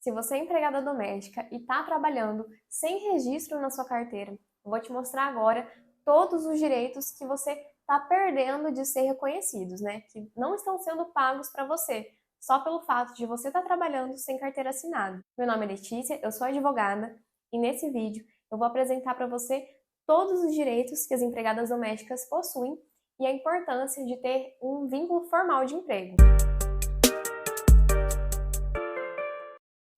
Se você é empregada doméstica e está trabalhando sem registro na sua carteira, eu vou te mostrar agora todos os direitos que você está perdendo de ser reconhecidos, né? Que não estão sendo pagos para você, só pelo fato de você estar trabalhando sem carteira assinada. Meu nome é Letícia, eu sou advogada e nesse vídeo eu vou apresentar para você todos os direitos que as empregadas domésticas possuem e a importância de ter um vínculo formal de emprego.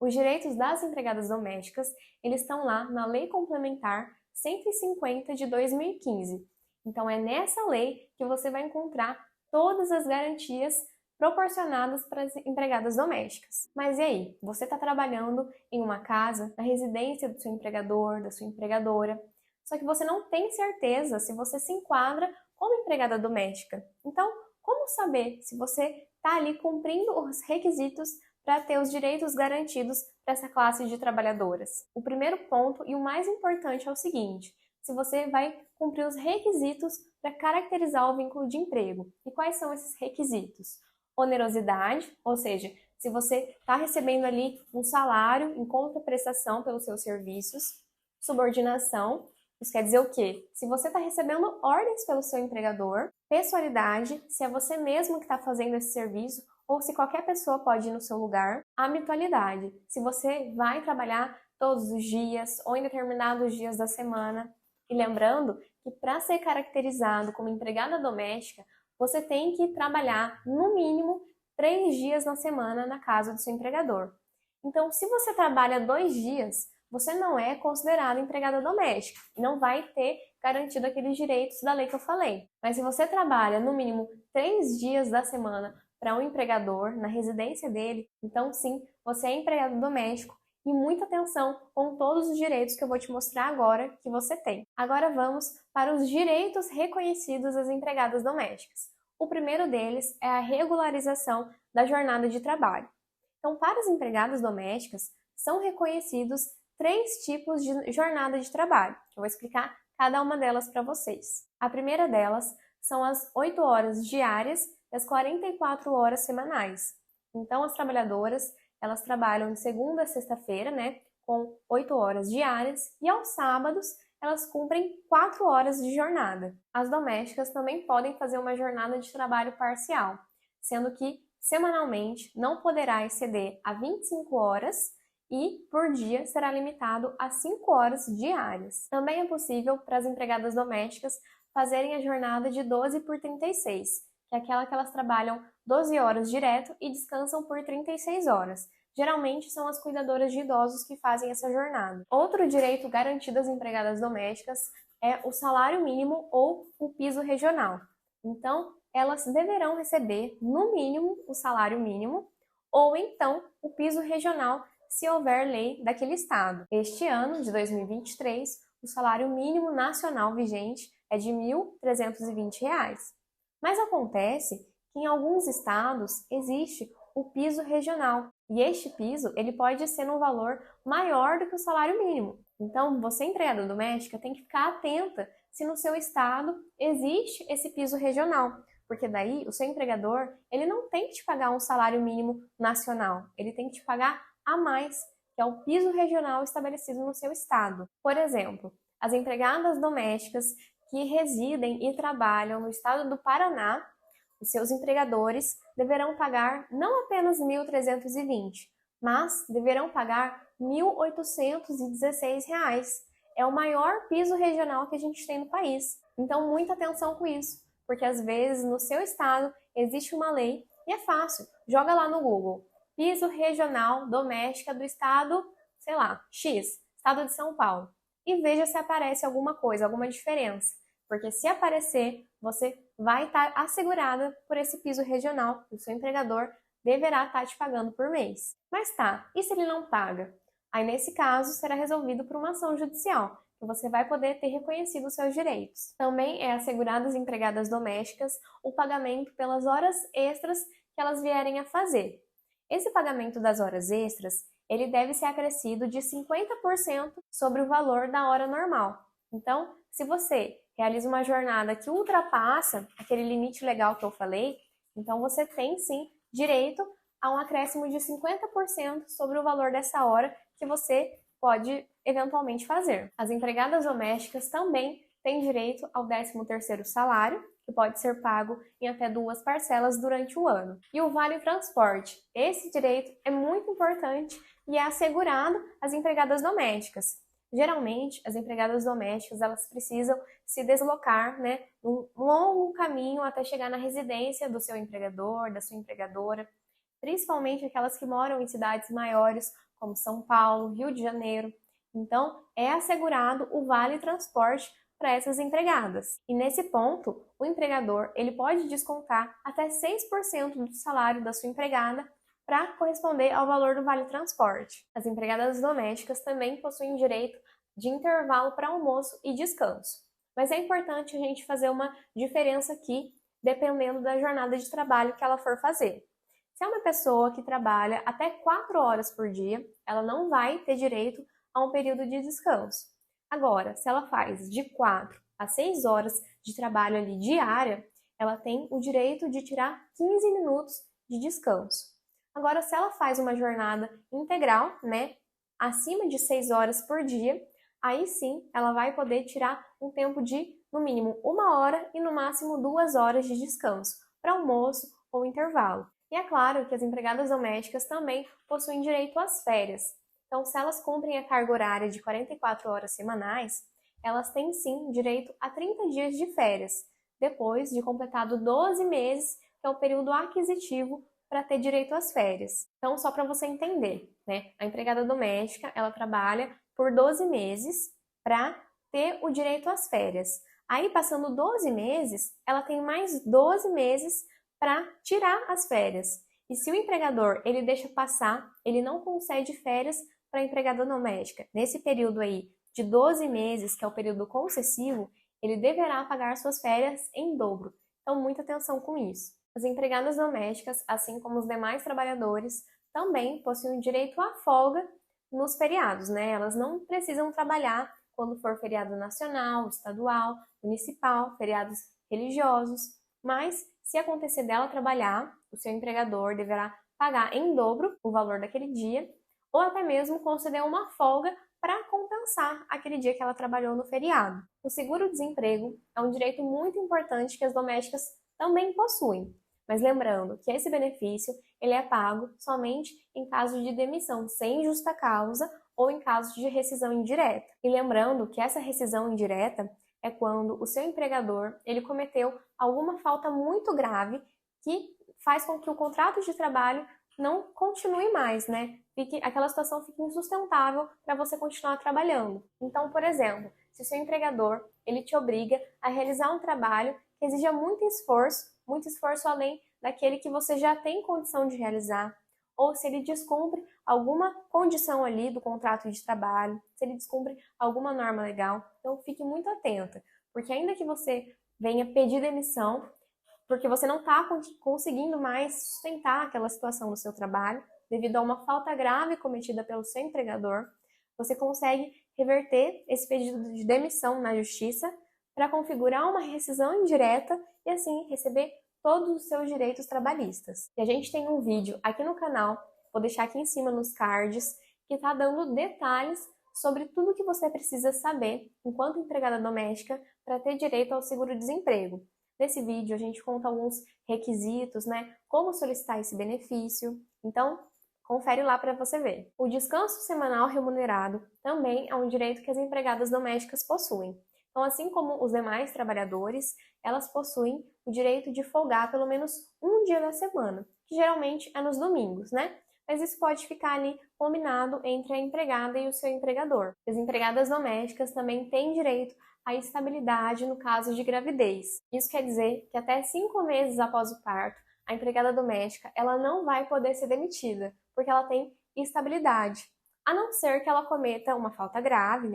Os direitos das empregadas domésticas, eles estão lá na Lei Complementar 150 de 2015. Então é nessa lei que você vai encontrar todas as garantias proporcionadas para as empregadas domésticas. Mas e aí? Você está trabalhando em uma casa, na residência do seu empregador, da sua empregadora, só que você não tem certeza se você se enquadra como empregada doméstica. Então, como saber se você está ali cumprindo os requisitos para ter os direitos garantidos para essa classe de trabalhadoras? O primeiro ponto e o mais importante é o seguinte: se você vai cumprir os requisitos para caracterizar o vínculo de emprego. E quais são esses requisitos? Onerosidade, ou seja, se você está recebendo ali um salário em contraprestação pelos seus serviços. Subordinação, isso quer dizer o quê? Se você está recebendo ordens pelo seu empregador. Pessoalidade, se é você mesmo que está fazendo esse serviço ou se qualquer pessoa pode ir no seu lugar. Habitualidade, se você vai trabalhar todos os dias ou em determinados dias da semana. E lembrando que para ser caracterizado como empregada doméstica, você tem que trabalhar no mínimo 3 dias na semana na casa do seu empregador. Então, se você trabalha 2 dias, você não é considerada empregada doméstica, não vai ter garantido aqueles direitos da lei que eu falei. Mas se você trabalha no mínimo 3 dias da semana para um empregador na residência dele, então sim, você é empregado doméstico e muita atenção com todos os direitos que eu vou te mostrar agora que você tem. Agora vamos para os direitos reconhecidos às empregadas domésticas. O primeiro deles é a regularização da jornada de trabalho. Então, para as empregadas domésticas, são reconhecidos 3 tipos de jornada de trabalho. Eu vou explicar cada uma delas para vocês. A primeira delas são as 8 horas diárias e as 44 horas semanais. Então, as trabalhadoras, elas trabalham de segunda a sexta-feira, né, com 8 horas diárias, e aos sábados elas cumprem 4 horas de jornada. As domésticas também podem fazer uma jornada de trabalho parcial, sendo que semanalmente não poderá exceder a 25 horas e por dia será limitado a 5 horas diárias. Também é possível para as empregadas domésticas fazerem a jornada de 12 por 36, que é aquela que elas trabalham 12 horas direto e descansam por 36 horas. Geralmente são as cuidadoras de idosos que fazem essa jornada. Outro direito garantido às empregadas domésticas é o salário mínimo ou o piso regional. Então, elas deverão receber, no mínimo, o salário mínimo ou então o piso regional, se houver lei daquele estado. Este ano, de 2023, o salário mínimo nacional vigente é de R$ 1.320. Mas acontece que em alguns estados existe o piso regional, e este piso ele pode ser num valor maior do que o salário mínimo. Então, você, empregada doméstica, tem que ficar atenta se no seu estado existe esse piso regional, porque daí o seu empregador ele não tem que te pagar um salário mínimo nacional, ele tem que te pagar a mais, que é o piso regional estabelecido no seu estado. Por exemplo, as empregadas domésticas que residem e trabalham no estado do Paraná, os seus empregadores deverão pagar não apenas R$ 1.320, mas deverão pagar R$ 1.816. É o maior piso regional que a gente tem no país. Então, muita atenção com isso, porque às vezes no seu estado existe uma lei e é fácil. Joga lá no Google, piso regional doméstica do estado, sei lá, X, estado de São Paulo, e veja se aparece alguma coisa, alguma diferença. Porque se aparecer, você vai estar assegurada por esse piso regional que o seu empregador deverá estar te pagando por mês. Mas tá, e se ele não paga? Aí nesse caso será resolvido por uma ação judicial, que você vai poder ter reconhecido os seus direitos. Também é assegurado às empregadas domésticas o pagamento pelas horas extras que elas vierem a fazer. Esse pagamento das horas extras, ele deve ser acrescido de 50% sobre o valor da hora normal. Então, se você realiza uma jornada que ultrapassa aquele limite legal que eu falei, então você tem sim direito a um acréscimo de 50% sobre o valor dessa hora que você pode eventualmente fazer. As empregadas domésticas também têm direito ao 13º salário, que pode ser pago em até 2 parcelas durante o ano. E o Vale Transporte. Esse direito é muito importante e é assegurado às empregadas domésticas. Geralmente, as empregadas domésticas elas precisam se deslocar, um longo caminho até chegar na residência do seu empregador, da sua empregadora, principalmente aquelas que moram em cidades maiores, como São Paulo, Rio de Janeiro. Então, é assegurado o Vale Transporte para essas empregadas. E nesse ponto, o empregador ele pode descontar até 6% do salário da sua empregada para corresponder ao valor do Vale Transporte. As empregadas domésticas também possuem direito de intervalo para almoço e descanso. Mas é importante a gente fazer uma diferença aqui, dependendo da jornada de trabalho que ela for fazer. Se é uma pessoa que trabalha até 4 horas por dia, ela não vai ter direito a um período de descanso. Agora, se ela faz de 4 a 6 horas de trabalho ali diária, ela tem o direito de tirar 15 minutos de descanso. Agora, se ela faz uma jornada integral, acima de 6 horas por dia, aí sim ela vai poder tirar um tempo de, no mínimo, 1 hora e no máximo 2 horas de descanso, para almoço ou intervalo. E é claro que as empregadas domésticas também possuem direito às férias. Então, se elas cumprem a carga horária de 44 horas semanais, elas têm sim direito a 30 dias de férias, depois de completado 12 meses, que é o período aquisitivo para ter direito às férias. Então, só para você entender, a empregada doméstica, ela trabalha por 12 meses para ter o direito às férias. Aí, passando 12 meses, ela tem mais 12 meses para tirar as férias. E se o empregador ele deixa passar, ele não concede férias para a empregada doméstica. Nesse período aí de 12 meses, que é o período concessivo, ele deverá pagar suas férias em dobro. Então, muita atenção com isso. As empregadas domésticas, assim como os demais trabalhadores, também possuem direito à folga nos feriados, Elas não precisam trabalhar quando for feriado nacional, estadual, municipal, feriados religiosos, mas se acontecer dela trabalhar, o seu empregador deverá pagar em dobro o valor daquele dia, ou até mesmo conceder uma folga para compensar aquele dia que ela trabalhou no feriado. O seguro-desemprego é um direito muito importante que as domésticas também possuem, mas lembrando que esse benefício ele é pago somente em caso de demissão sem justa causa ou em caso de rescisão indireta. E lembrando que essa rescisão indireta é quando o seu empregador ele cometeu alguma falta muito grave que faz com que o contrato de trabalho não continue mais, aquela situação fica insustentável para você continuar trabalhando. Então, por exemplo, se o seu empregador ele te obriga a realizar um trabalho que exija muito esforço além daquele que você já tem condição de realizar, ou se ele descumpre alguma condição ali do contrato de trabalho, se ele descumpre alguma norma legal, então fique muito atenta, porque ainda que você venha pedir demissão, porque você não está conseguindo mais sustentar aquela situação no seu trabalho, devido a uma falta grave cometida pelo seu empregador, você consegue reverter esse pedido de demissão na justiça para configurar uma rescisão indireta e assim receber todos os seus direitos trabalhistas. E a gente tem um vídeo aqui no canal, vou deixar aqui em cima nos cards, que está dando detalhes sobre tudo que você precisa saber enquanto empregada doméstica para ter direito ao seguro-desemprego. Nesse vídeo a gente conta alguns requisitos, como solicitar esse benefício. Então, confere lá para você ver. O descanso semanal remunerado também é um direito que as empregadas domésticas possuem. Então, assim como os demais trabalhadores, elas possuem o direito de folgar pelo menos um dia da semana, que geralmente é nos domingos, Mas isso pode ficar ali combinado entre a empregada e o seu empregador. As empregadas domésticas também têm direito à estabilidade no caso de gravidez. Isso quer dizer que até 5 meses após o parto, a empregada doméstica ela não vai poder ser demitida, porque ela tem estabilidade. A não ser que ela cometa uma falta grave,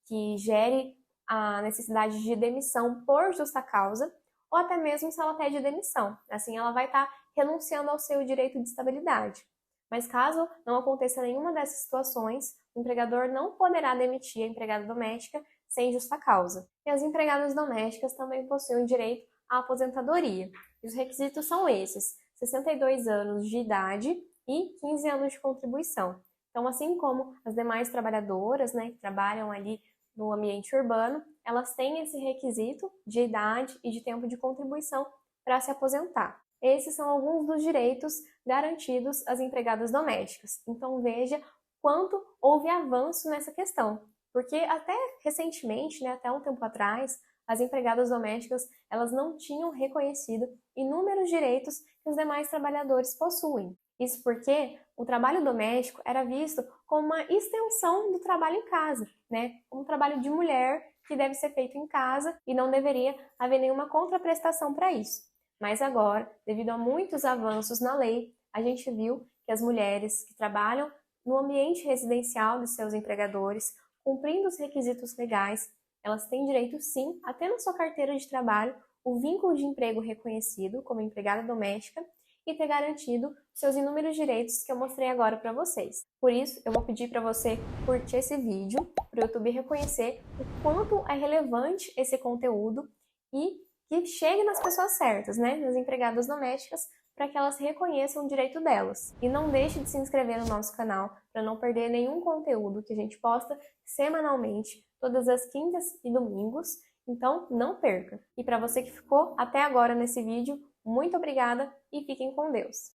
que gere a necessidade de demissão por justa causa, ou até mesmo se ela pede demissão. Assim, ela vai estar renunciando ao seu direito de estabilidade. Mas caso não aconteça nenhuma dessas situações, o empregador não poderá demitir a empregada doméstica sem justa causa. E as empregadas domésticas também possuem direito à aposentadoria. E os requisitos são esses: 62 anos de idade e 15 anos de contribuição. Então, assim como as demais trabalhadoras, né, que trabalham ali no ambiente urbano, elas têm esse requisito de idade e de tempo de contribuição para se aposentar. Esses são alguns dos direitos garantidos às empregadas domésticas. Então, veja quanto houve avanço nessa questão, porque até recentemente, né, até um tempo atrás, as empregadas domésticas elas não tinham reconhecido inúmeros direitos que os demais trabalhadores possuem. Isso porque o trabalho doméstico era visto como uma extensão do trabalho em casa, né? Um trabalho de mulher que deve ser feito em casa e não deveria haver nenhuma contraprestação para isso. Mas agora, devido a muitos avanços na lei, a gente viu que as mulheres que trabalham no ambiente residencial de seus empregadores, cumprindo os requisitos legais, elas têm direito sim a ter na sua carteira de trabalho o vínculo de emprego reconhecido como empregada doméstica e ter garantido seus inúmeros direitos que eu mostrei agora para vocês. Por isso, eu vou pedir para você curtir esse vídeo, para o YouTube reconhecer o quanto é relevante esse conteúdo e que chegue nas pessoas certas, né, nas empregadas domésticas, para que elas reconheçam o direito delas. E não deixe de se inscrever no nosso canal para não perder nenhum conteúdo que a gente posta semanalmente, todas as quintas e domingos. Então, não perca! E para você que ficou até agora nesse vídeo, muito obrigada e fiquem com Deus!